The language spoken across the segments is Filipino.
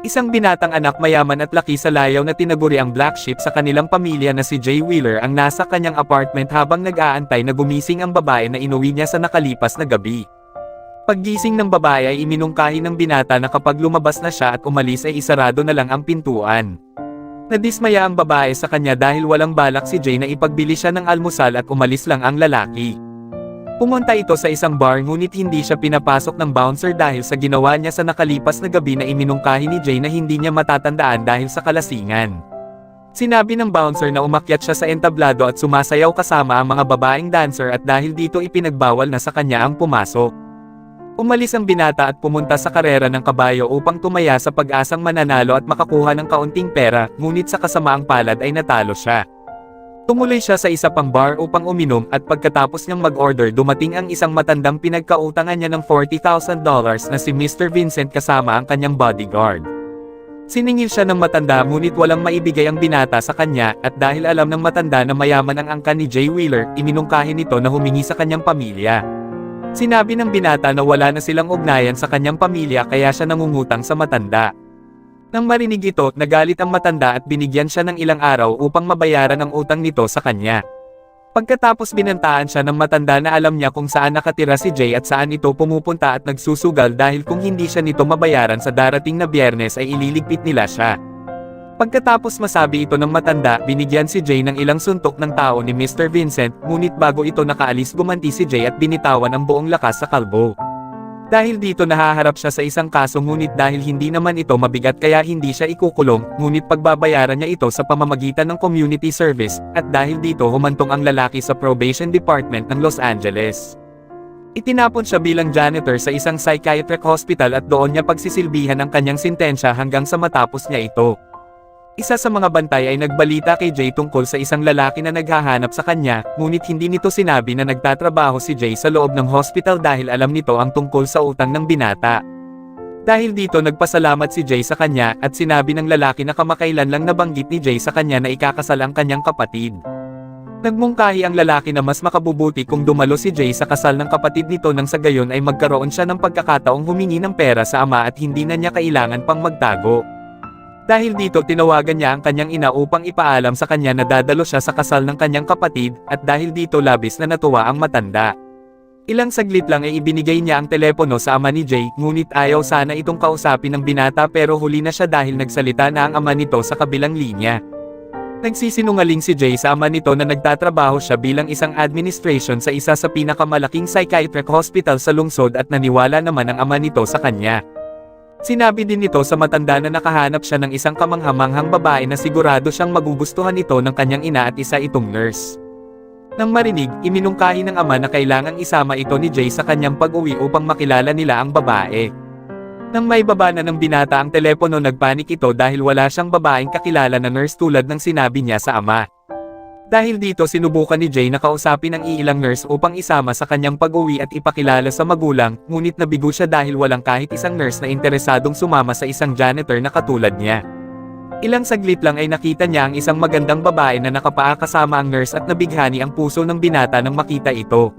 Isang binatang anak mayaman at laki sa layaw na tinaguri ang black sheep sa kanilang pamilya na si Jay Wheeler ang nasa kanyang apartment habang nag-aantay na gumising ang babae na inuwi niya sa nakalipas na gabi. Paggising ng babae ay iminungkahi ng binata na kapag lumabas na siya at umalis ay isarado na lang ang pintuan. Nadismaya ang babae sa kanya dahil walang balak si Jay na ipagbili siya ng almusal at umalis lang ang lalaki. Pumunta ito sa isang bar ngunit hindi siya pinapasok ng bouncer dahil sa ginawa niya sa nakalipas na gabi na iminungkahi ni Jay na hindi niya matatandaan dahil sa kalasingan. Sinabi ng bouncer na umakyat siya sa entablado at sumasayaw kasama ang mga babaeng dancer at dahil dito ipinagbawal na sa kanya ang pumasok. Umalis ang binata at pumunta sa karera ng kabayo upang tumaya sa pag-asang mananalo at makakuha ng kaunting pera, ngunit sa kasamaang palad ay natalo siya. Tumuloy siya sa isa pang bar upang uminom at pagkatapos niyang mag-order dumating ang isang matandang pinagkautangan niya ng $40,000 na si Mr. Vincent kasama ang kanyang bodyguard. Siningil siya ng matanda ngunit walang maibigay ang binata sa kanya at dahil alam ng matanda na mayaman ang angkan ni Jay Wheeler, iminungkahi nito na humingi sa kanyang pamilya. Sinabi ng binata na wala na silang ugnayan sa kanyang pamilya kaya siya nangungutang sa matanda. Nang marinig ito, nagalit ang matanda at binigyan siya ng ilang araw upang mabayaran ang utang nito sa kanya. Pagkatapos binantaan siya ng matanda na alam niya kung saan nakatira si Jay at saan ito pumupunta at nagsusugal dahil kung hindi siya nito mabayaran sa darating na Biyernes ay ililigpit nila siya. Pagkatapos masabi ito ng matanda, binigyan si Jay ng ilang suntok ng tao ni Mr. Vincent, ngunit bago ito nakaalis gumanti si Jay at binitawan ang buong lakas sa kalbo. Dahil dito nahaharap siya sa isang kaso ngunit dahil hindi naman ito mabigat kaya hindi siya ikukulong, ngunit pagbabayaran niya ito sa pamamagitan ng community service, at dahil dito humantong ang lalaki sa probation department ng Los Angeles. Itinapon siya bilang janitor sa isang psychiatric hospital at doon niya pagsisilbihan ang kanyang sintensya hanggang sa matapos niya ito. Isa sa mga bantay ay nagbalita kay Jay tungkol sa isang lalaki na naghahanap sa kanya, ngunit hindi nito sinabi na nagtatrabaho si Jay sa loob ng hospital dahil alam nito ang tungkol sa utang ng binata. Dahil dito nagpasalamat si Jay sa kanya at sinabi ng lalaki na kamakailan lang nabanggit ni Jay sa kanya na ikakasal ang kanyang kapatid. Nagmungkahi ang lalaki na mas makabubuti kung dumalo si Jay sa kasal ng kapatid nito nang sa gayon ay magkaroon siya ng pagkakataong humingi ng pera sa ama at hindi na niya kailangan pang magtago. Dahil dito tinawagan niya ang kanyang ina upang ipaalam sa kanya na dadalo siya sa kasal ng kanyang kapatid, at dahil dito labis na natuwa ang matanda. Ilang saglit lang ay ibinigay niya ang telepono sa ama ni Jay, ngunit ayaw sana itong kausapin ng binata pero huli na siya dahil nagsalita na ang ama nito sa kabilang linya. Nagsisinungaling si Jay sa ama nito na nagtatrabaho siya bilang isang administration sa isa sa pinakamalaking psychiatric hospital sa lungsod at naniwala naman ang ama nito sa kanya. Sinabi din nito sa matanda na nakahanap siya ng isang kamanghamanghang babae na sigurado siyang magugustuhan ito ng kanyang ina at isa itong nurse. Nang marinig, iminungkahi ng ama na kailangang isama ito ni Jay sa kanyang pag-uwi upang makilala nila ang babae. Nang may baba na ng binata ang telepono nagpanik ito dahil wala siyang babaeng kakilala na nurse tulad ng sinabi niya sa ama. Dahil dito sinubukan ni Jay na kausapin ang iilang nurse upang isama sa kanyang pag-uwi at ipakilala sa magulang, ngunit nabigo siya dahil walang kahit isang nurse na interesadong sumama sa isang janitor na katulad niya. Ilang saglit lang ay nakita niya ang isang magandang babae na nakapaa kasama ang nurse at nabighani ang puso ng binata nang makita ito.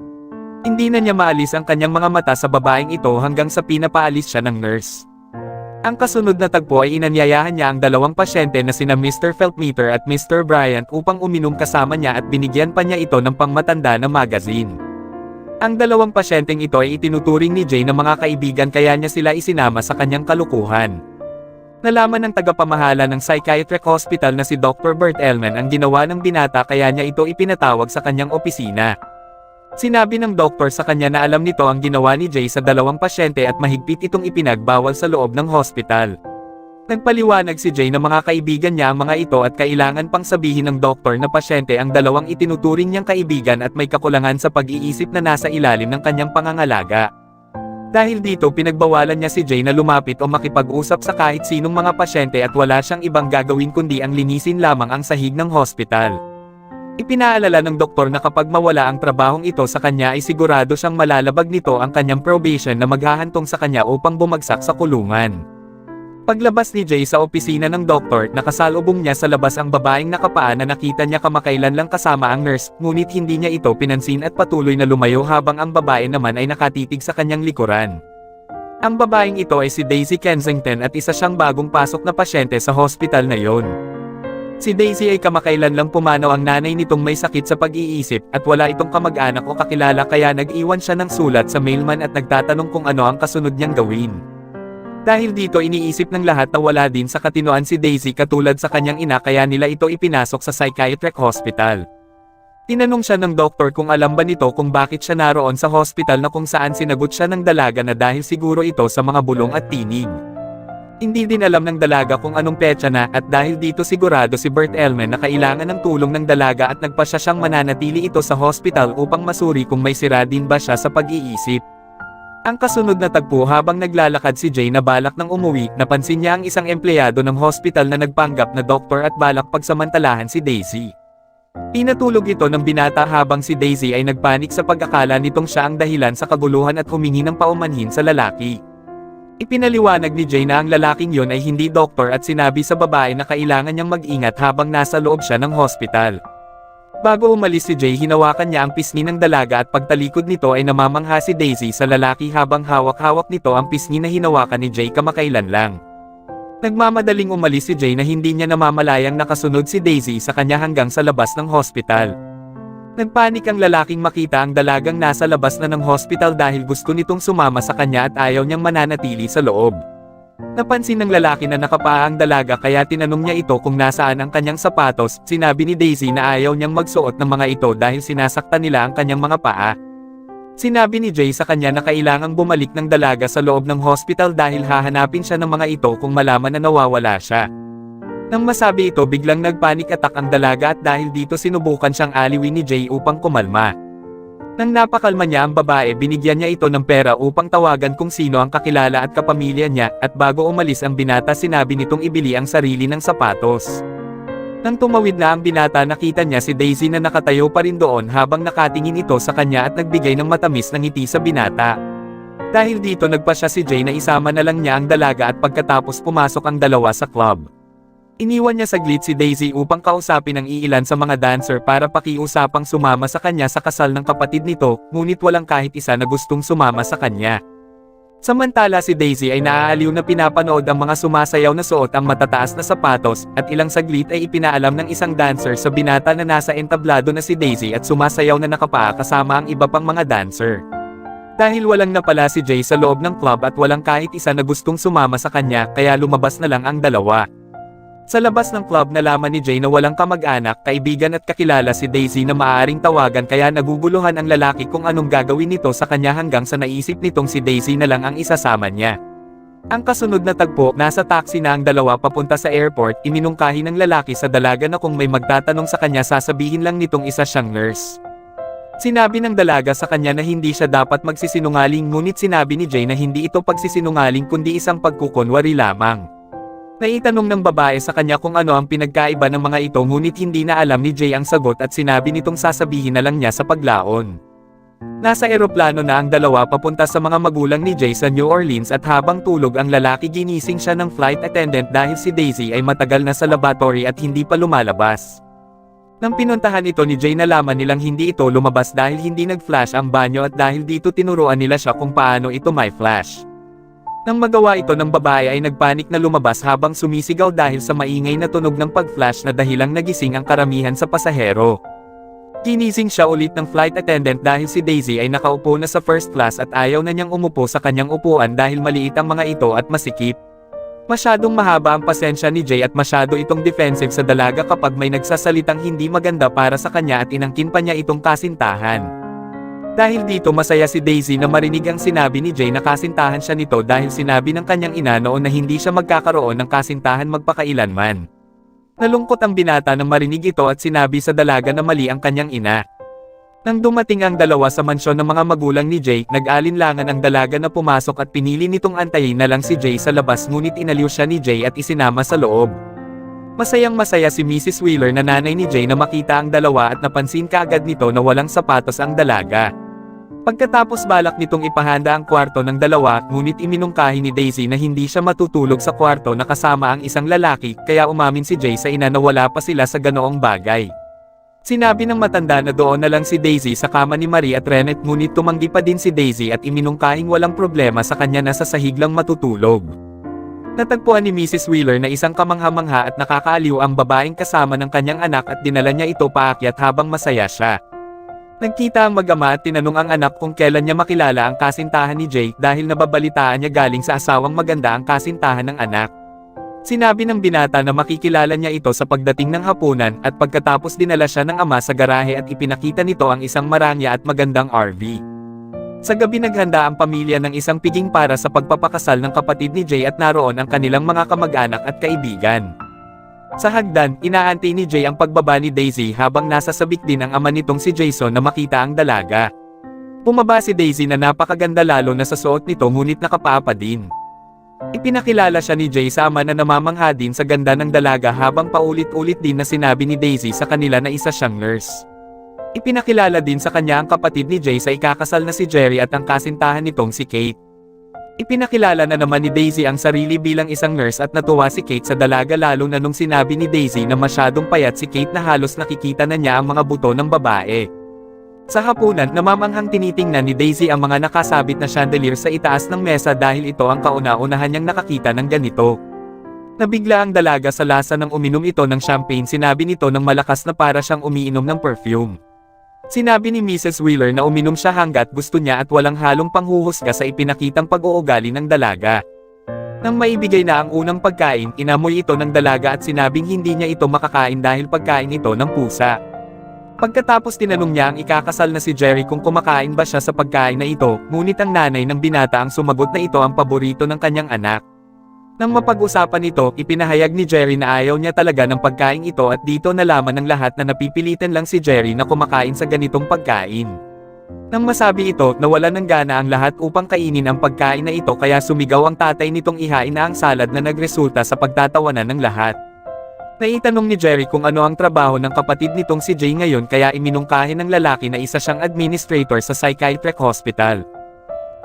Hindi na niya maalis ang kanyang mga mata sa babaeng ito hanggang sa pinapaalis siya ng nurse. Ang kasunod na tagpo ay inanyayahan niya ang dalawang pasyente na sina Mr. Feltmeter at Mr. Bryant upang uminom kasama niya at binigyan pa niya ito ng pangmatanda na magazine. Ang dalawang pasyenteng ito ay itinuturing ni Jay na mga kaibigan kaya niya sila isinama sa kanyang kalukuhan. Nalaman ng tagapamahala ng psychiatric hospital na si Dr. Bert Elman ang ginawa ng binata kaya niya ito ipinatawag sa kanyang opisina. Sinabi ng doktor sa kanya na alam nito ang ginawa ni Jay sa dalawang pasyente at mahigpit itong ipinagbawal sa loob ng hospital. Nagpaliwanag si Jay na mga kaibigan niya ang mga ito at kailangan pang sabihin ng doktor na pasyente ang dalawang itinuturing niyang kaibigan at may kakulangan sa pag-iisip na nasa ilalim ng kanyang pangangalaga. Dahil dito pinagbawalan niya si Jay na lumapit o makipag-usap sa kahit sinong mga pasyente at wala siyang ibang gagawin kundi ang linisin lamang ang sahig ng hospital. Ipinaalala ng doktor na kapag mawala ang trabahong ito sa kanya ay sigurado siyang malalabag nito ang kanyang probation na maghahantong sa kanya upang bumagsak sa kulungan. Paglabas ni Jay sa opisina ng doktor, nakasalubong niya sa labas ang babaeng nakapaa na nakita niya kamakailan lang kasama ang nurse, ngunit hindi niya ito pinansin at patuloy na lumayo habang ang babae naman ay nakatitig sa kanyang likuran. Ang babaeng ito ay si Daisy Kensington at isa siyang bagong pasok na pasyente sa hospital na yon. Si Daisy ay kamakailan lang pumanaw ang nanay nitong may sakit sa pag-iisip at wala itong kamag-anak o kakilala kaya nag-iwan siya ng sulat sa mailman at nagtatanong kung ano ang kasunod niyang gawin. Dahil dito iniisip ng lahat na wala din sa katinoan si Daisy katulad sa kanyang ina kaya nila ito ipinasok sa psychiatric hospital. Tinanong siya ng doktor kung alam ba nito kung bakit siya naroon sa hospital na kung saan sinagot siya ng dalaga na dahil siguro ito sa mga bulong at tinig. Hindi din alam ng dalaga kung anong petsa na at dahil dito sigurado si Bert Elman na kailangan ng tulong ng dalaga at nagpasya siyang mananatili ito sa hospital upang masuri kung may sira din ba siya sa pag-iisip. Ang kasunod na tagpo habang naglalakad si Jay na balak ng umuwi, napansin niya ang isang empleyado ng hospital na nagpanggap na doktor at balak pagsamantalahan si Daisy. Pinatulog ito ng binata habang si Daisy ay nagpanik sa pag-akala nitong siya ang dahilan sa kaguluhan at humingi ng paumanhin sa lalaki. Ipinaliwanag ni Jay na ang lalaking yon ay hindi doktor at sinabi sa babae na kailangan niyang mag-ingat habang nasa loob siya ng hospital. Bago umalis si Jay hinawakan niya ang pisngi ng dalaga at pagtalikod nito ay namamangha si Daisy sa lalaki habang hawak-hawak nito ang pisngi na hinawakan ni Jay kamakailan lang. Nagmamadaling umalis si Jay na hindi niya namamalayang nakasunod si Daisy sa kanya hanggang sa labas ng hospital. Nagpanik ang lalaking makita ang dalagang nasa labas na ng hospital dahil gusto nitong sumama sa kanya at ayaw niyang mananatili sa loob. Napansin ng lalaki na nakapaa ang dalaga kaya tinanong niya ito kung nasaan ang kanyang sapatos. Sinabi ni Daisy na ayaw niyang magsuot ng mga ito dahil sinasaktan nila ang kanyang mga paa. Sinabi ni Jay sa kanya na kailangang bumalik ng dalaga sa loob ng hospital dahil hahanapin siya ng mga ito kung malaman na nawawala siya. Nang masabi ito biglang nagpanic attack ang dalaga at dahil dito sinubukan siyang aliwin ni Jay upang kumalma. Nang napakalma niya ang babae binigyan niya ito ng pera upang tawagan kung sino ang kakilala at kapamilya niya at bago umalis ang binata sinabi nitong ibili ang sarili ng sapatos. Nang tumawid na ang binata nakita niya si Daisy na nakatayo pa rin doon habang nakatingin ito sa kanya at nagbigay ng matamis na ngiti sa binata. Dahil dito nagpasya si Jay na isama na lang niya ang dalaga at pagkatapos pumasok ang dalawa sa club. Iniwan niya saglit si Daisy upang kausapin ang iilan sa mga dancer para pakiusapang sumama sa kanya sa kasal ng kapatid nito, ngunit walang kahit isa na gustong sumama sa kanya. Samantala si Daisy ay naaaliw na pinapanood ang mga sumasayaw na suot ang matataas na sapatos, at ilang saglit ay ipinaalam ng isang dancer sa binata na nasa entablado na si Daisy at sumasayaw na nakapaa kasama ang iba pang mga dancer. Dahil walang napala si Jay sa loob ng club at walang kahit isa na gustong sumama sa kanya kaya lumabas na lang ang dalawa. Sa labas ng club nalaman ni Jay na walang kamag-anak, kaibigan at kakilala si Daisy na maaaring tawagan kaya naguguluhan ang lalaki kung anong gagawin nito sa kanya hanggang sa naisip nitong si Daisy na lang ang isasama niya. Ang kasunod na tagpo, nasa taxi na ang dalawa papunta sa airport, iminungkahi ng lalaki sa dalaga na kung may magtatanong sa kanya sasabihin lang nitong isa siyang nurse. Sinabi ng dalaga sa kanya na hindi siya dapat magsisinungaling ngunit sinabi ni Jay na hindi ito pagsisinungaling kundi isang pagkukunwari lamang. Naitanong ng babae sa kanya kung ano ang pinagkaiba ng mga ito ngunit hindi na alam ni Jay ang sagot at sinabi nitong sasabihin na lang niya sa paglaon. Nasa eroplano na ang dalawa papunta sa mga magulang ni Jay sa New Orleans at habang tulog ang lalaki ginising siya ng flight attendant dahil si Daisy ay matagal na sa laboratory at hindi pa lumalabas. Nang pinuntahan ito ni Jay nalaman nilang hindi ito lumabas dahil hindi nag-flash ang banyo at dahil dito tinuruan nila siya kung paano ito may flash. Nang magawa ito ng babae ay nagpanik na lumabas habang sumisigaw dahil sa maingay na tunog ng pag-flash na dahilang nagising ang karamihan sa pasahero. Ginising siya ulit ng flight attendant dahil si Daisy ay nakaupo na sa first class at ayaw na niyang umupo sa kanyang upuan dahil maliit ang mga ito at masikip. Masyadong mahaba ang pasensya ni Jay at masyado itong defensive sa dalaga kapag may nagsasalitang hindi maganda para sa kanya at inangkin pa niya itong kasintahan. Dahil dito masaya si Daisy na marinig ang sinabi ni Jay na kasintahan siya nito dahil sinabi ng kanyang ina noon na hindi siya magkakaroon ng kasintahan magpakailanman. Nalungkot ang binata nang marinig ito at sinabi sa dalaga na mali ang kanyang ina. Nang dumating ang dalawa sa mansyon ng mga magulang ni Jay, nag-alinlangan ang dalaga na pumasok at pinili nitong antayin na lang si Jay sa labas ngunit inaliw siya ni Jay at isinama sa loob. Masayang masaya si Mrs. Wheeler na nanay ni Jay na makita ang dalawa at napansin kaagad nito na walang sapatos ang dalaga. Pagkatapos balak nitong ipahanda ang kwarto ng dalawa, ngunit iminungkahi ni Daisy na hindi siya matutulog sa kwarto na kasama ang isang lalaki, kaya umamin si Jay sa ina na wala pa sila sa ganoong bagay. Sinabi ng matanda na doon na lang si Daisy sa kama ni Marie at Rennet, ngunit tumanggi pa din si Daisy at iminungkahing walang problema sa kanya na sa sahig lang matutulog. Natagpuan ni Mrs. Wheeler na isang kamangha-mangha at nakakaaliw ang babaeng kasama ng kanyang anak at dinala niya ito paakyat habang masaya siya. Nagkita ang mag-ama at tinanong ang anak kung kailan niya makilala ang kasintahan ni Jay dahil nababalitaan niya galing sa asawang maganda ang kasintahan ng anak. Sinabi ng binata na makikilala niya ito sa pagdating ng hapunan at pagkatapos dinala siya ng ama sa garahe at ipinakita nito ang isang marangya at magandang RV. Sa gabi naghanda ang pamilya ng isang piging para sa pagpapakasal ng kapatid ni Jay at naroon ang kanilang mga kamag-anak at kaibigan. Sa hagdan, inaantay ni Jay ang pagbaba ni Daisy habang nasa sabik din ang ama nitong si Jason na makita ang dalaga. Bumaba si Daisy na napakaganda lalo na sa suot nito ngunit nakapaa pa din. Ipinakilala siya ni Jay sa ama na namamangha din sa ganda ng dalaga habang paulit-ulit din na sinabi ni Daisy sa kanila na isa siyang nurse. Ipinakilala din sa kanya ang kapatid ni Jay sa ikakasal na si Jerry at ang kasintahan nitong si Kate. Ipinakilala na naman ni Daisy ang sarili bilang isang nurse at natuwa si Kate sa dalaga lalo na nung sinabi ni Daisy na masyadong payat si Kate na halos nakikita na niya ang mga buto ng babae. Sa hapunan, namamanghang tinitingnan ni Daisy ang mga nakasabit na chandelier sa itaas ng mesa dahil ito ang kauna-unahan niyang nakakita ng ganito. Nabigla ang dalaga sa lasa ng uminom ito ng champagne, sinabi nito ng malakas na para siyang umiinom ng perfume. Sinabi ni Mrs. Wheeler na uminom siya hanggat gusto niya at walang halong panghuhusga sa ipinakitang pag-uugali ng dalaga. Nang maibigay na ang unang pagkain, inamoy ito ng dalaga at sinabing hindi niya ito makakain dahil pagkain ito ng pusa. Pagkatapos tinanong niya ang ikakasal na si Jerry kung kumakain ba siya sa pagkain na ito, ngunit ang nanay ng binata ang sumagot na ito ang paborito ng kanyang anak. Nang mapag-usapan ito, ipinahayag ni Jerry na ayaw niya talaga ng pagkain ito at dito nalaman ng lahat na napipilitan lang si Jerry na kumakain sa ganitong pagkain. Nang masabi ito, nawalan ng gana ang lahat upang kainin ang pagkain na ito kaya sumigaw ang tatay nitong ihain na ang salad na nagresulta sa pagtatawanan ng lahat. Naitanong ni Jerry kung ano ang trabaho ng kapatid nitong si Jay ngayon kaya iminungkahi ng lalaki na isa siyang administrator sa psychiatric hospital.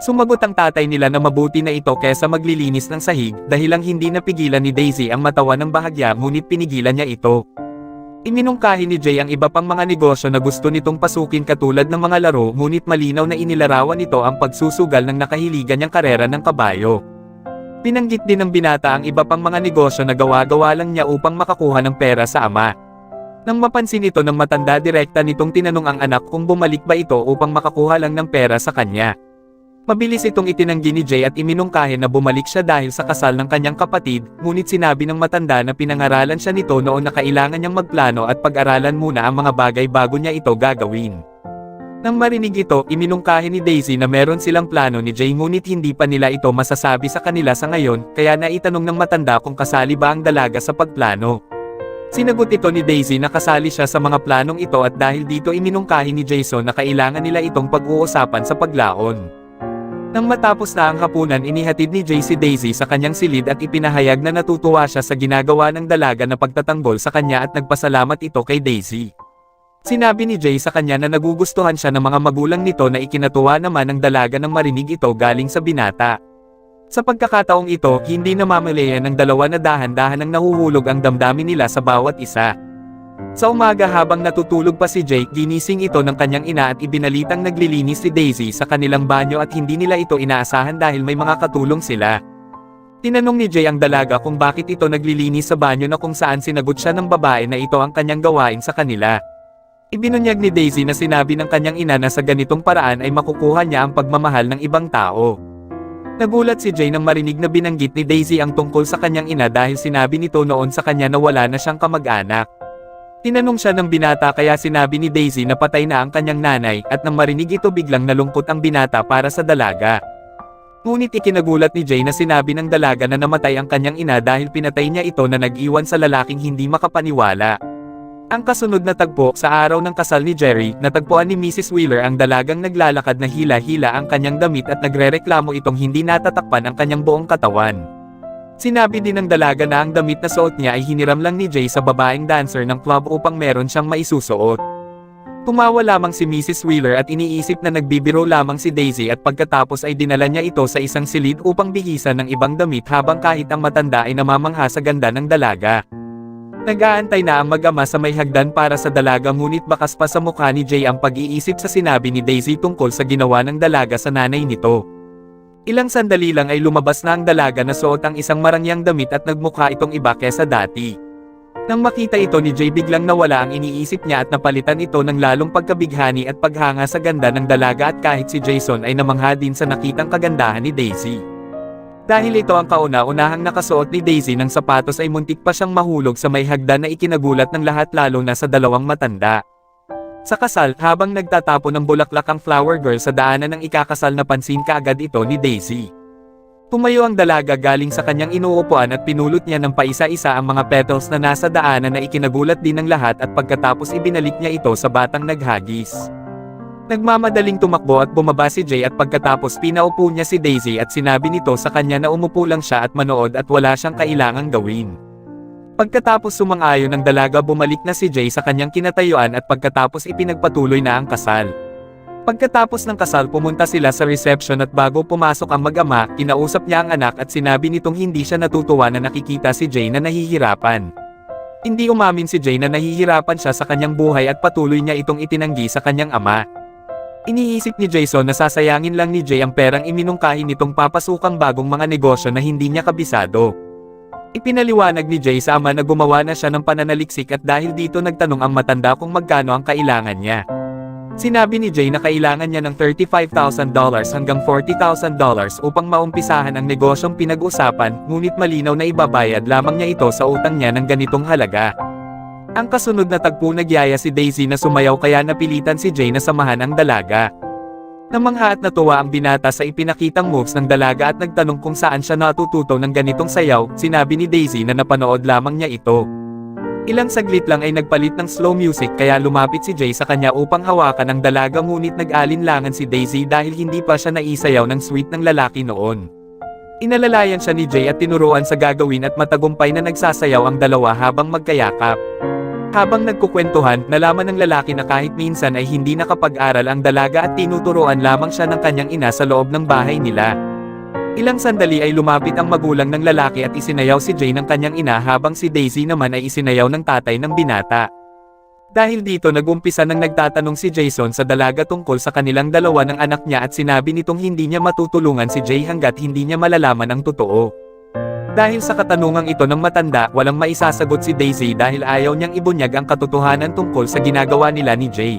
Sumagot ang tatay nila na mabuti na ito kaysa maglilinis ng sahig dahil lang hindi napigilan ni Daisy ang matawa ng bahagya ngunit pinigilan niya ito. Iminungkahi ni Jay ang iba pang mga negosyo na gusto nitong pasukin katulad ng mga laro ngunit malinaw na inilarawan nito ang pagsusugal ng nakahiligan niyang karera ng kabayo. Binanggit din ng binata ang iba pang mga negosyo na gawa-gawa lang niya upang makakuha ng pera sa ama. Nang mapansin ito ng matanda, direkta nitong tinanong ang anak kung bumalik ba ito upang makakuha lang ng pera sa kanya. Mabilis itong itinanggi ni Jay at iminungkahi na bumalik siya dahil sa kasal ng kanyang kapatid, ngunit sinabi ng matanda na pinangaralan siya nito noon na kailangan niyang magplano at pag-aralan muna ang mga bagay bago niya ito gagawin. Nang marinig ito, iminungkahi ni Daisy na meron silang plano ni Jay ngunit hindi pa nila ito masasabi sa kanila sa ngayon, kaya naitanong ng matanda kung kasali ba ang dalaga sa pagplano. Sinagot ito ni Daisy na kasali siya sa mga planong ito at dahil dito iminungkahi ni Jason na kailangan nila itong pag-uusapan sa paglaon. Nang matapos na ang hapunan, inihatid ni Jay si Daisy sa kanyang silid at ipinahayag na natutuwa siya sa ginagawa ng dalaga na pagtatanggol sa kanya at nagpasalamat ito kay Daisy. Sinabi ni Jay sa kanya na nagugustuhan siya ng mga magulang nito na ikinatuwa naman ng dalaga nang marinig ito galing sa binata. Sa pagkakataong ito, hindi namamalayan ng dalawa na dahan-dahan ang nahuhulog ang damdamin nila sa bawat isa. Sa umaga habang natutulog pa si Jake, ginising ito ng kanyang ina at ibinalitang naglilinis si Daisy sa kanilang banyo at hindi nila ito inaasahan dahil may mga katulong sila. Tinanong ni Jay ang dalaga kung bakit ito naglilinis sa banyo na kung saan sinagot siya ng babae na ito ang kanyang gawain sa kanila. Ibinunyag ni Daisy na sinabi ng kanyang ina na sa ganitong paraan ay makukuha niya ang pagmamahal ng ibang tao. Nagulat si Jay nang marinig na binanggit ni Daisy ang tungkol sa kanyang ina dahil sinabi nito noon sa kanya na wala na siyang kamag-anak. Tinanong siya ng binata kaya sinabi ni Daisy na patay na ang kanyang nanay at nang marinig ito biglang nalungkot ang binata para sa dalaga. Ngunit ikinagulat ni Jay na sinabi ng dalaga na namatay ang kanyang ina dahil pinatay niya ito na nag-iwan sa lalaking hindi makapaniwala. Ang kasunod na tagpo, sa araw ng kasal ni Jerry, natagpuan ni Mrs. Wheeler ang dalagang naglalakad na hila-hila ang kanyang damit at nagrereklamo itong hindi natatakpan ang kanyang buong katawan. Sinabi din ng dalaga na ang damit na suot niya ay hiniram lang ni Jay sa babaeng dancer ng club upang meron siyang maisusuot. Tumawa lamang si Mrs. Wheeler at iniisip na nagbibiro lamang si Daisy at pagkatapos ay dinala niya ito sa isang silid upang bihisan ng ibang damit habang kahit ang matanda ay namamangha sa ganda ng dalaga. Nag-aantay na ang mag-ama sa may hagdan para sa dalaga ngunit bakas pa sa mukha ni Jay ang pag-iisip sa sinabi ni Daisy tungkol sa ginawa ng dalaga sa nanay nito. Ilang sandali lang ay lumabas na ang dalaga na suot ang isang marangyang damit at nagmukha itong iba kesa dati. Nang makita ito ni Jay biglang nawala ang iniisip niya at napalitan ito ng lalong pagkabighani at paghanga sa ganda ng dalaga at kahit si Jason ay namangha din sa nakitang kagandahan ni Daisy. Dahil ito ang kauna-unahang nakasuot ni Daisy ng sapatos ay muntik pa siyang mahulog sa may hagdan na ikinagulat ng lahat lalo na sa dalawang matanda. Sa kasal, habang nagtatapon ng bulaklak ang flower girl sa daanan ng ikakasal napansin kaagad ito ni Daisy. Tumayo ang dalaga galing sa kanyang inuupuan at pinulot niya ng paisa-isa ang mga petals na nasa daanan na ikinagulat din ng lahat at pagkatapos ibinalik niya ito sa batang naghagis. Nagmamadaling tumakbo at bumaba si Jay at pagkatapos pinaupo niya si Daisy at sinabi nito sa kanya na umupo lang siya at manood at wala siyang kailangang gawin. Pagkatapos sumang-ayon ng dalaga bumalik na si Jay sa kanyang kinatayuan at pagkatapos ipinagpatuloy na ang kasal. Pagkatapos ng kasal pumunta sila sa reception at bago pumasok ang mag-ama, kinausap niya ang anak at sinabi nitong hindi siya natutuwa na nakikita si Jay na nahihirapan. Hindi umamin si Jay na nahihirapan siya sa kanyang buhay at patuloy niya itong itinanggi sa kanyang ama. Iniisip ni Jason na sasayangin lang ni Jay ang perang iminungkahi nitong papasukang bagong mga negosyo na hindi niya kabisado. Ipinaliwanag ni Jay sa ama na gumawa na siya ng pananaliksik at dahil dito nagtanong ang matanda kung magkano ang kailangan niya. Sinabi ni Jay na kailangan niya ng $35,000 hanggang $40,000 upang maumpisahan ang negosyong pinag-usapan, ngunit malinaw na ibabayad lamang niya ito sa utang niya ng ganitong halaga. Ang kasunod na tagpo nagyaya si Daisy na sumayaw kaya napilitan si Jay na samahan ang dalaga. Namangha at natuwa ang binata sa ipinakitang moves ng dalaga at nagtanong kung saan siya natututo ng ganitong sayaw, sinabi ni Daisy na napanood lamang niya ito. Ilang saglit lang ay nagpalit ng slow music kaya lumapit si Jay sa kanya upang hawakan ang dalaga ngunit nag-alinlangan si Daisy dahil hindi pa siya naisayaw ng sweet ng lalaki noon. Inalalayan siya ni Jay at tinuruan sa gagawin at matagumpay na nagsasayaw ang dalawa habang magkayakap. Habang nagkukwentuhan, nalaman ng lalaki na kahit minsan ay hindi nakapag-aral ang dalaga at tinuturuan lamang siya ng kanyang ina sa loob ng bahay nila. Ilang sandali ay lumapit ang magulang ng lalaki at isinayaw si Jay ng kanyang ina habang si Daisy naman ay isinayaw ng tatay ng binata. Dahil dito nagumpisa nang nagtatanong si Jason sa dalaga tungkol sa kanilang dalawa ng anak niya at sinabi nitong hindi niya matutulungan si Jay hanggat hindi niya malalaman ang totoo. Dahil sa katanungang ito ng matanda, walang maisasagot si Daisy dahil ayaw niyang ibunyag ang katotohanan tungkol sa ginagawa nila ni Jay.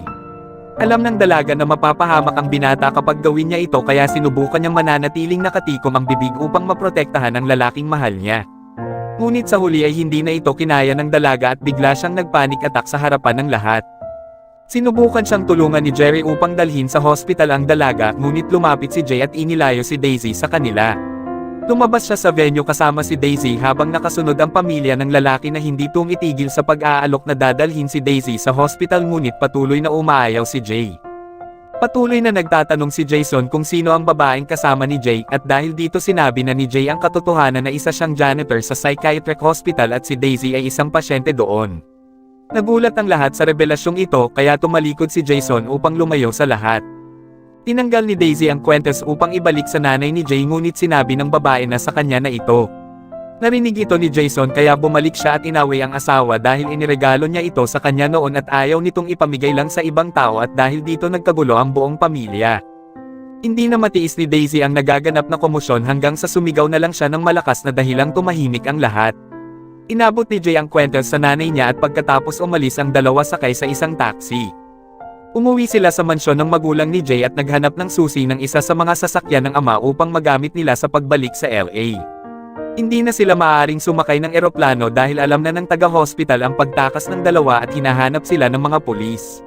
Alam ng dalaga na mapapahamak ang binata kapag gawin niya ito kaya sinubukan niyang mananatiling nakatikom ang bibig upang maprotektahan ang lalaking mahal niya. Ngunit sa huli ay hindi na ito kinaya ng dalaga at bigla siyang nagpanic attack sa harapan ng lahat. Sinubukan siyang tulungan ni Jerry upang dalhin sa hospital ang dalaga ngunit lumapit si Jay at inilayo si Daisy sa kanila. Lumabas siya sa venue kasama si Daisy habang nakasunod ang pamilya ng lalaki na hindi tumitigil sa pag-aalok na dadalhin si Daisy sa hospital ngunit patuloy na umaayaw si Jay. Patuloy na nagtatanong si Jason kung sino ang babaeng kasama ni Jay at dahil dito sinabi na ni Jay ang katotohanan na isa siyang janitor sa psychiatric hospital at si Daisy ay isang pasyente doon. Nagulat ang lahat sa revelasyong ito kaya tumalikod si Jason upang lumayo sa lahat. Tinanggal ni Daisy ang kwentes upang ibalik sa nanay ni Jay ngunit sinabi ng babae na sa kanya na ito. Narinig ito ni Jason kaya bumalik siya at inaway ang asawa dahil iniregalo niya ito sa kanya noon at ayaw nitong ipamigay lang sa ibang tao at dahil dito nagkagulo ang buong pamilya. Hindi na matiis ni Daisy ang nagaganap na komosyon hanggang sa sumigaw na lang siya ng malakas na dahilang tumahimik ang lahat. Inabot ni Jay ang kwentes sa nanay niya at pagkatapos umalis ang dalawa sakay sa isang taxi. Umuwi sila sa mansyon ng magulang ni Jay at naghanap ng susi ng isa sa mga sasakyan ng ama upang magamit nila sa pagbalik sa LA. Hindi na sila maaaring sumakay ng eroplano dahil alam na ng taga-hospital ang pagtakas ng dalawa at hinahanap sila ng mga pulis.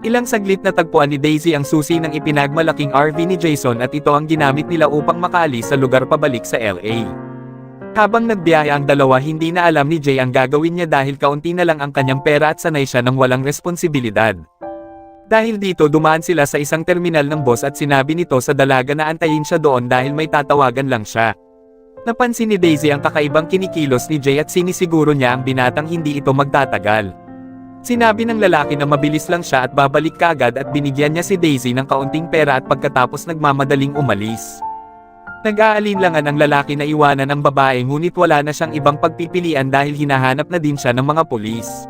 Ilang saglit na tagpuan ni Daisy ang susi ng ipinagmalaking RV ni Jason at ito ang ginamit nila upang makaalis sa lugar pabalik sa LA. Habang nagbiyahe ang dalawa hindi na alam ni Jay ang gagawin niya dahil kaunti na lang ang kanyang pera at sanay siya ng walang responsibilidad. Dahil dito dumaan sila sa isang terminal ng bus at sinabi nito sa dalaga na antayin siya doon dahil may tatawagan lang siya. Napansin ni Daisy ang kakaibang kinikilos ni Jay at sinisiguro niya ang binatang hindi ito magtatagal. Sinabi ng lalaki na mabilis lang siya at babalik kaagad at binigyan niya si Daisy ng kaunting pera at pagkatapos nagmamadaling umalis. Nag-aalinlangan ang lalaki na iwanan ang babae ngunit wala na siyang ibang pagpipilian dahil hinahanap na din siya ng mga pulis.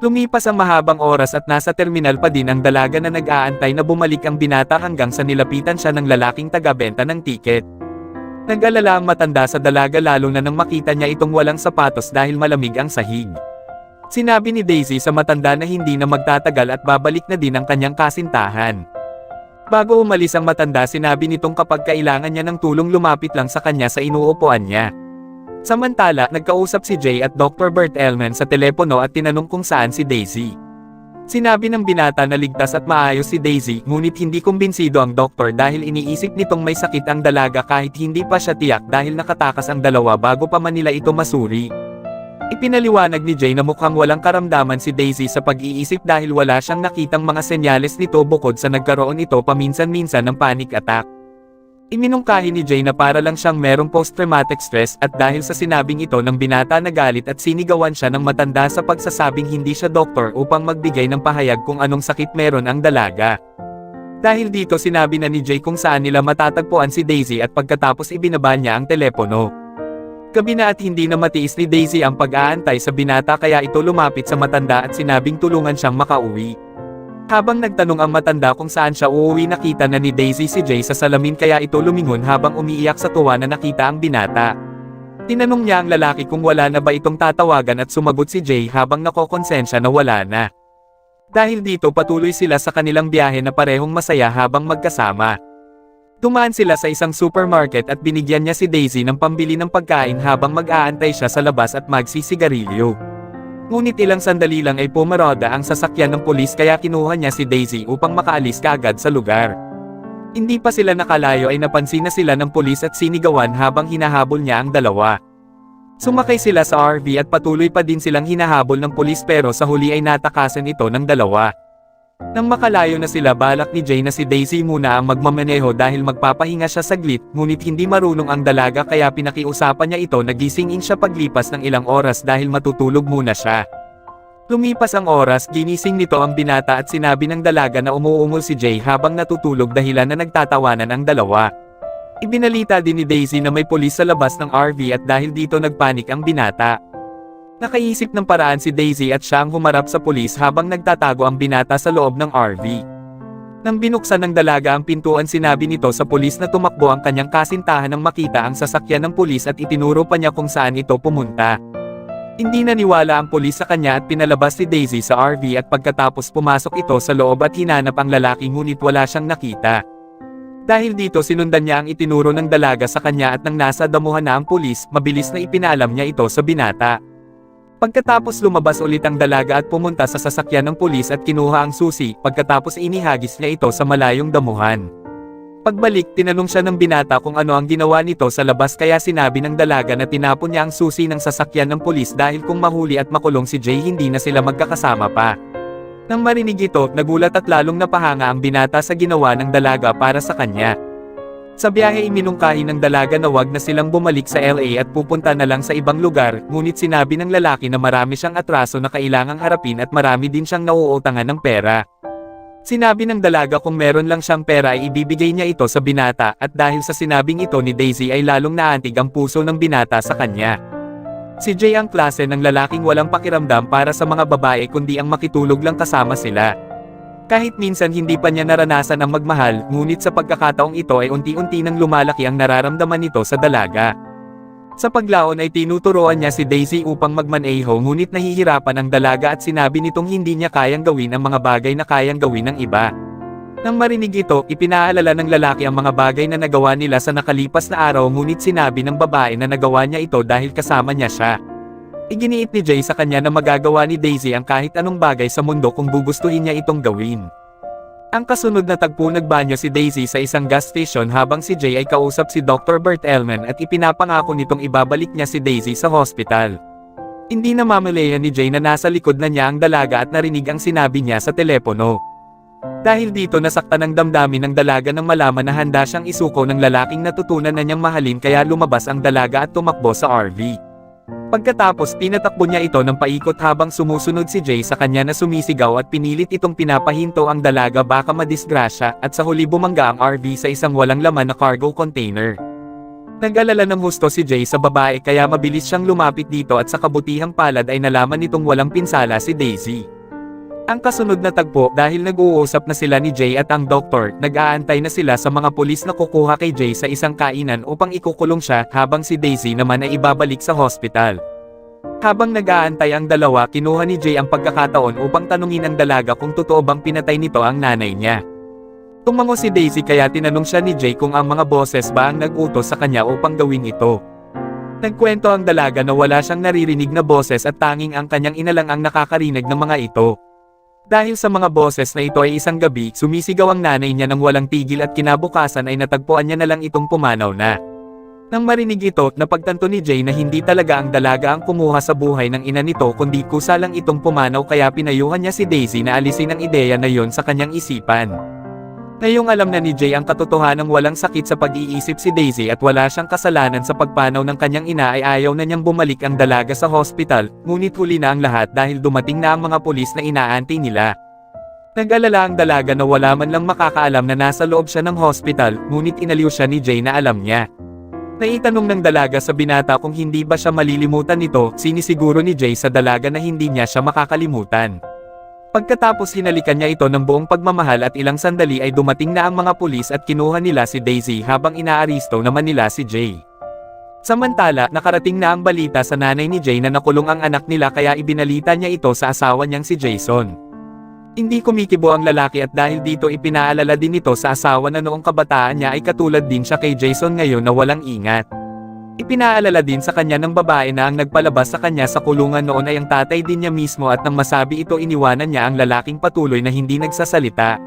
Lumipas ang mahabang oras at nasa terminal pa din ang dalaga na nag-aantay na bumalik ang binata hanggang sa nilapitan siya ng lalaking taga-benta ng tiket. Nag-alala ang matanda sa dalaga lalo na nang makita niya itong walang sapatos dahil malamig ang sahig. Sinabi ni Daisy sa matanda na hindi na magtatagal at babalik na din ang kanyang kasintahan. Bago umalis ang matanda, sinabi nitong kapag kailangan niya ng tulong lumapit lang sa kanya sa inuupuan niya. Samantala, nagkausap si Jay at Dr. Bert Ehrman sa telepono at tinanong kung saan si Daisy. Sinabi ng binata na ligtas at maayos si Daisy, ngunit hindi kumbinsido ang doktor dahil iniisip nitong may sakit ang dalaga kahit hindi pa siya tiyak dahil nakatakas ang dalawa bago pa man nila ito masuri. Ipinaliwanag ni Jay na mukhang walang karamdaman si Daisy sa pag-iisip dahil wala siyang nakitang mga senyales nito bukod sa nagkaroon ito paminsan-minsan ng panic attack. Iminungkahi ni Jay na para lang siyang merong post-traumatic stress at dahil sa sinabing ito ng binata nagalit at sinigawan siya ng matanda sa pagsasabing hindi siya doktor upang magbigay ng pahayag kung anong sakit meron ang dalaga. Dahil dito sinabi na ni Jay kung saan nila matatagpuan si Daisy at pagkatapos ibinaba niya ang telepono. Gabi na at hindi na matiis ni Daisy ang pag-aantay sa binata kaya ito lumapit sa matanda at sinabing tulungan siyang makauwi. Habang nagtanong ang matanda kung saan siya uuwi, nakita na ni Daisy si Jay sa salamin kaya ito lumingon habang umiiyak sa tuwa na nakita ang binata. Tinanong niya ang lalaki kung wala na ba itong tatawagan at sumagot si Jay habang nakokonsensya na wala na. Dahil dito patuloy sila sa kanilang biyahe na parehong masaya habang magkasama. Dumaan sila sa isang supermarket at binigyan niya si Daisy ng pambili ng pagkain habang mag-aantay siya sa labas at magsisigarilyo. Ngunit ilang sandali lang ay pumaroda ang sasakyan ng pulis kaya kinuha niya si Daisy upang makaalis kaagad sa lugar. Hindi pa sila nakalayo ay napansin na sila ng pulis at sinigawan habang hinahabol niya ang dalawa. Sumakay sila sa RV at patuloy pa din silang hinahabol ng pulis pero sa huli ay natakasan ito ng dalawa. Nang makalayo na sila, balak ni Jay na si Daisy muna ang magmamaneho dahil magpapahinga siya saglit, ngunit hindi marunong ang dalaga kaya pinakiusapan niya ito na gisingin siya paglipas ng ilang oras dahil matutulog muna siya. Lumipas ang oras, ginising nito ang binata at sinabi ng dalaga na umuungol si Jay habang natutulog dahilan na nagtatawanan ang dalawa. Ibinalita din ni Daisy na may pulis sa labas ng RV at dahil dito nagpanik ang binata. Nakaisip ng paraan si Daisy at siya ang humarap sa pulis habang nagtatago ang binata sa loob ng RV. Nang binuksan ng dalaga ang pintuan, sinabi nito sa pulis na tumakbo ang kanyang kasintahan nang makita ang sasakyan ng pulis at itinuro pa niya kung saan ito pumunta. Hindi naniwala ang pulis sa kanya at pinalabas si Daisy sa RV at pagkatapos pumasok ito sa loob at hinanap ang lalaki ngunit wala siyang nakita. Dahil dito sinundan niya ang itinuro ng dalaga sa kanya at nang nasa damuhan na ang pulis, mabilis na ipinalam niya ito sa binata. Pagkatapos lumabas ulit ang dalaga at pumunta sa sasakyan ng pulis at kinuha ang susi, pagkatapos inihagis niya ito sa malayong damuhan. Pagbalik, tinanong siya ng binata kung ano ang ginawa nito sa labas kaya sinabi ng dalaga na tinapon niya ang susi ng sasakyan ng pulis dahil kung mahuli at makulong si Jay hindi na sila magkakasama pa. Nang marinig ito, nagulat at lalong napahanga ang binata sa ginawa ng dalaga para sa kanya. Sa biyahe iminungkahi ng dalaga na wag na silang bumalik sa LA at pupunta na lang sa ibang lugar, ngunit sinabi ng lalaki na marami siyang atraso na kailangang harapin at marami din siyang nauutangan ng pera. Sinabi ng dalaga kung meron lang siyang pera ay ibibigay niya ito sa binata at dahil sa sinabing ito ni Daisy ay lalong naantig ang puso ng binata sa kanya. Si Jay ang klase ng lalaking walang pakiramdam para sa mga babae kundi ang makitulog lang kasama sila. Kahit minsan hindi pa niya naranasan ang magmahal, ngunit sa pagkakataong ito ay unti-unti nang lumalaki ang nararamdaman nito sa dalaga. Sa paglaon ay tinuturuan niya si Daisy upang magmaneho ngunit nahihirapan ang dalaga at sinabi nitong hindi niya kayang gawin ang mga bagay na kayang gawin ng iba. Nang marinig ito, ipinaalala ng lalaki ang mga bagay na nagawa nila sa nakalipas na araw ngunit sinabi ng babae na nagawa niya ito dahil kasama niya siya. Iginiit ni Jay sa kanya na magagawa ni Daisy ang kahit anong bagay sa mundo kung gugustuhin niya itong gawin. Ang kasunod na tagpo, nagbanyo si Daisy sa isang gas station habang si Jay ay kausap si Dr. Bert Ehrman at ipinapangako nitong ibabalik niya si Daisy sa hospital. Hindi na mamalayan ni Jay na nasa likod na niya ang dalaga at narinig ang sinabi niya sa telepono. Dahil dito nasaktan ang damdamin ng dalaga nang malaman na handa siyang isuko ng lalaking natutunan na niyang mahalin kaya lumabas ang dalaga at tumakbo sa RV. Pagkatapos pinatakbo niya ito ng paikot habang sumusunod si Jay sa kanya na sumisigaw at pinilit itong pinapahinto ang dalaga baka madisgrasya at sa huli bumangga ang RV sa isang walang laman na cargo container. Nag-alala ng husto si Jay sa babae kaya mabilis siyang lumapit dito at sa kabutihang palad ay nalaman nitong walang pinsala si Daisy. Ang kasunod na tagpo dahil nag-uusap na sila ni Jay at ang doktor, nag-aantay na sila sa mga pulis na kukuha kay Jay sa isang kainan upang ikukulong siya habang si Daisy naman ay ibabalik sa hospital. Habang nag-aantay ang dalawa, kinuha ni Jay ang pagkakataon upang tanungin ang dalaga kung totoo bang pinatay nito ang nanay niya. Tumango si Daisy kaya tinanong siya ni Jay kung ang mga boses ba ang nag-utos sa kanya upang gawin ito. Nagkwento ang dalaga na wala siyang naririnig na boses at tanging ang kanyang ina lang ang nakakarinig ng mga ito. Dahil sa mga boses na ito ay isang gabi, sumisigaw ang nanay niya nang walang tigil at kinabukasan ay natagpuan niya na lang itong pumanaw na. Nang marinig ito, napagtanto ni Jay na hindi talaga ang dalaga ang kumuha sa buhay ng ina nito kundi kusa lang itong pumanaw kaya pinayuhan niya si Daisy na alisin ang ideya na yon sa kanyang isipan. Ngayong alam na ni Jay ang katotohanang walang sakit sa pag-iisip si Daisy at wala siyang kasalanan sa pagpanaw ng kanyang ina ay ayaw na niyang bumalik ang dalaga sa hospital, ngunit huli na ang lahat dahil dumating na ang mga pulis na inaantay nila. Nag-alala ang dalaga na wala man lang makakaalam na nasa loob siya ng hospital, ngunit inaliw siya ni Jay na alam niya. Naitanong ng dalaga sa binata kung hindi ba siya malilimutan nito, sinisiguro ni Jay sa dalaga na hindi niya siya makakalimutan. Pagkatapos hinalikan niya ito ng buong pagmamahal at ilang sandali ay dumating na ang mga pulis at kinuha nila si Daisy habang inaaristo naman nila si Jay. Samantala, nakarating na ang balita sa nanay ni Jay na nakulong ang anak nila kaya ibinalita niya ito sa asawa niyang si Jason. Hindi kumikibo ang lalaki at dahil dito ipinaalala din ito sa asawa na noong kabataan niya ay katulad din siya kay Jason ngayon na walang ingat. Ipinaalala din sa kanya ng babae na ang nagpalabas sa kanya sa kulungan noon ay ang tatay din niya mismo at nang masabi ito iniwanan niya ang lalaking patuloy na hindi nagsasalita.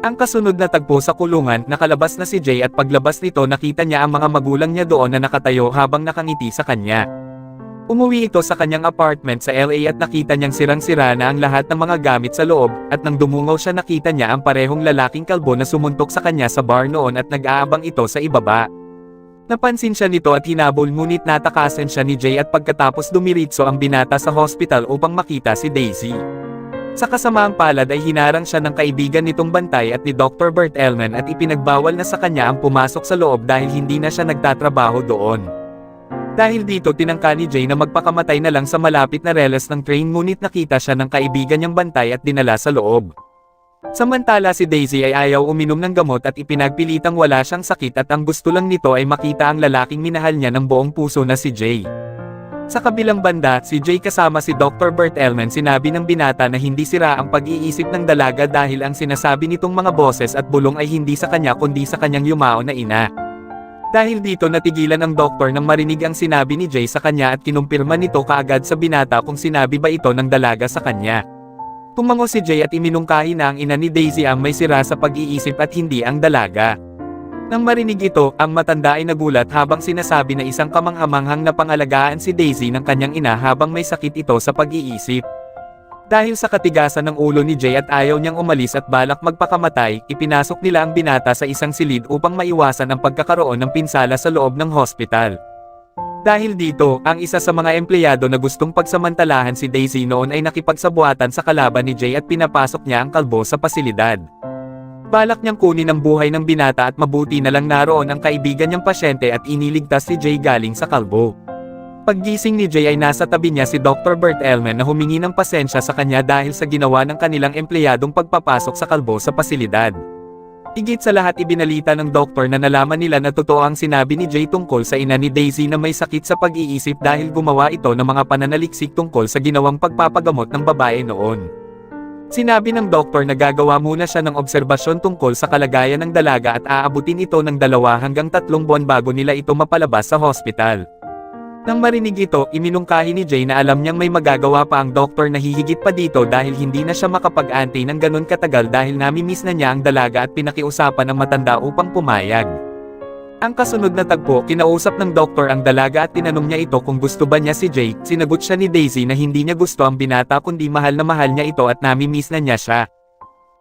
Ang kasunod na tagpo sa kulungan, nakalabas na si Jay at paglabas nito nakita niya ang mga magulang niya doon na nakatayo habang nakangiti sa kanya. Umuwi ito sa kanyang apartment sa LA at nakita niyang sirang-sira na ang lahat ng mga gamit sa loob, at nang dumungaw siya nakita niya ang parehong lalaking kalbo na sumuntok sa kanya sa bar noon at nag-aabang ito sa ibaba. Napansin siya nito at hinabol ngunit natakasan siya ni Jay at pagkatapos dumiritso ang binata sa hospital upang makita si Daisy. Sa kasamaang palad ay hinarang siya ng kaibigan nitong bantay at ni Dr. Bert Ehrman at ipinagbawal na sa kanya ang pumasok sa loob dahil hindi na siya nagtatrabaho doon. Dahil dito tinangka ni Jay na magpakamatay na lang sa malapit na reles ng train ngunit nakita siya ng kaibigan niyang bantay at dinala sa loob. Samantala si Daisy ay ayaw uminom ng gamot at ipinagpilitang wala siyang sakit at ang gusto lang nito ay makita ang lalaking minahal niya ng buong puso na si Jay. Sa kabilang banda, si Jay kasama si Dr. Bert Ehrman sinabi ng binata na hindi sira ang pag-iisip ng dalaga dahil ang sinasabi nitong mga boses at bulong ay hindi sa kanya kundi sa kanyang yumao na ina. Dahil dito natigilan ang doktor nang marinig ang sinabi ni Jay sa kanya at kinumpirma nito kaagad sa binata kung sinabi ba ito ng dalaga sa kanya. Tumango si Jay at iminungkahi na ang ina ni Daisy ang may sira sa pag-iisip at hindi ang dalaga. Nang marinig ito, ang matanda ay nagulat habang sinasabi na isang kamanghamanghang na pangalagaan si Daisy ng kanyang ina habang may sakit ito sa pag-iisip. Dahil sa katigasan ng ulo ni Jay at ayaw niyang umalis at balak magpakamatay, ipinasok nila ang binata sa isang silid upang maiwasan ang pagkakaroon ng pinsala sa loob ng hospital. Dahil dito, ang isa sa mga empleyado na gustong pagsamantalahan si Daisy noon ay nakipagsabuatan sa kalaban ni Jay at pinapasok niya ang kalbo sa pasilidad. Balak niyang kunin ang buhay ng binata at mabuti na lang naroon ang kaibigan niyang pasyente at iniligtas si Jay galing sa kalbo. Paggising ni Jay ay nasa tabi niya si Dr. Bert Ehrman na humingi ng pasensya sa kanya dahil sa ginawa ng kanilang empleyadong pagpapasok sa kalbo sa pasilidad. Higit sa lahat ibinalita ng doktor na nalaman nila na totoo ang sinabi ni Jay tungkol sa ina ni Daisy na may sakit sa pag-iisip dahil gumawa ito ng mga pananaliksik tungkol sa ginawang pagpapagamot ng babae noon. Sinabi ng doktor na gagawa muna siya ng obserbasyon tungkol sa kalagayan ng dalaga at aabutin ito ng 2 hanggang 3 buwan bago nila ito mapalabas sa hospital. Nang marinig ito, iminungkahi ni Jay na alam niyang may magagawa pa ang doktor na hihigit pa dito dahil hindi na siya makapag-antay ng ganun katagal dahil namimiss na niya ang dalaga at pinakiusapan ng matanda upang pumayag. Ang kasunod na tagpo, kinausap ng doktor ang dalaga at tinanong niya ito kung gusto ba niya si Jay. Sinagot siya ni Daisy na hindi niya gusto ang binata kundi mahal na mahal niya ito at namimiss na niya siya.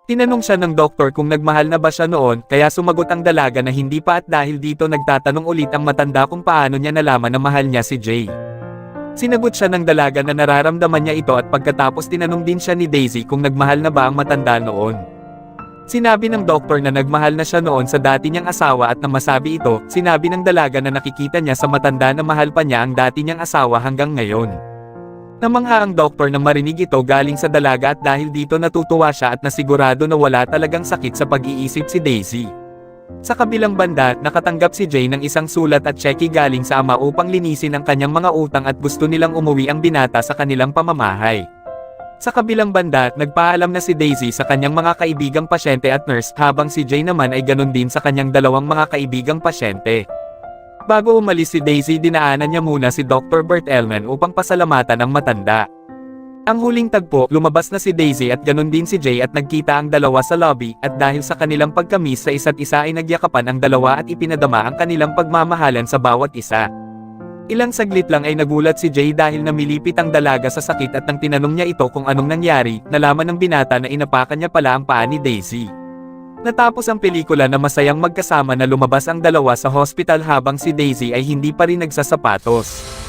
Tinanong siya ng doktor kung nagmahal na ba siya noon, kaya sumagot ang dalaga na hindi pa at dahil dito nagtatanong ulit ang matanda kung paano niya nalaman na mahal niya si Jay. Sinagot siya ng dalaga na nararamdaman niya ito at pagkatapos tinanong din siya ni Daisy kung nagmahal na ba ang matanda noon. Sinabi ng doktor na nagmahal na siya noon sa dati niyang asawa at nang masabi ito, sinabi ng dalaga na nakikita niya sa matanda na mahal pa niya ang dati niyang asawa hanggang ngayon. Namangha ang doktor na marinig ito galing sa dalaga at dahil dito natutuwa siya at nasigurado na wala talagang sakit sa pag-iisip si Daisy. Sa kabilang banda, nakatanggap si Jay ng isang sulat at tseke galing sa ama upang linisin ang kanyang mga utang at gusto nilang umuwi ang binata sa kanilang pamamahay. Sa kabilang banda, nagpaalam na si Daisy sa kanyang mga kaibigang pasyente at nurse habang si Jay naman ay ganun din sa kanyang dalawang mga kaibigang pasyente. Bago umalis si Daisy dinaanan niya muna si Dr. Bert Elman upang pasalamatan ang matanda. Ang huling tagpo, lumabas na si Daisy at ganun din si Jay at nagkita ang dalawa sa lobby at dahil sa kanilang pagkamis sa isa't isa ay nagyakapan ang dalawa at ipinadama ang kanilang pagmamahalan sa bawat isa. Ilang saglit lang ay nagulat si Jay dahil namilipit ang dalaga sa sakit at nang tinanong niya ito kung anong nangyari, nalaman ng binata na inapakan niya pala ang paa ni Daisy. Natapos ang pelikula na masayang magkasama na lumabas ang dalawa sa hospital habang si Daisy ay hindi pa rin nagsasapatos.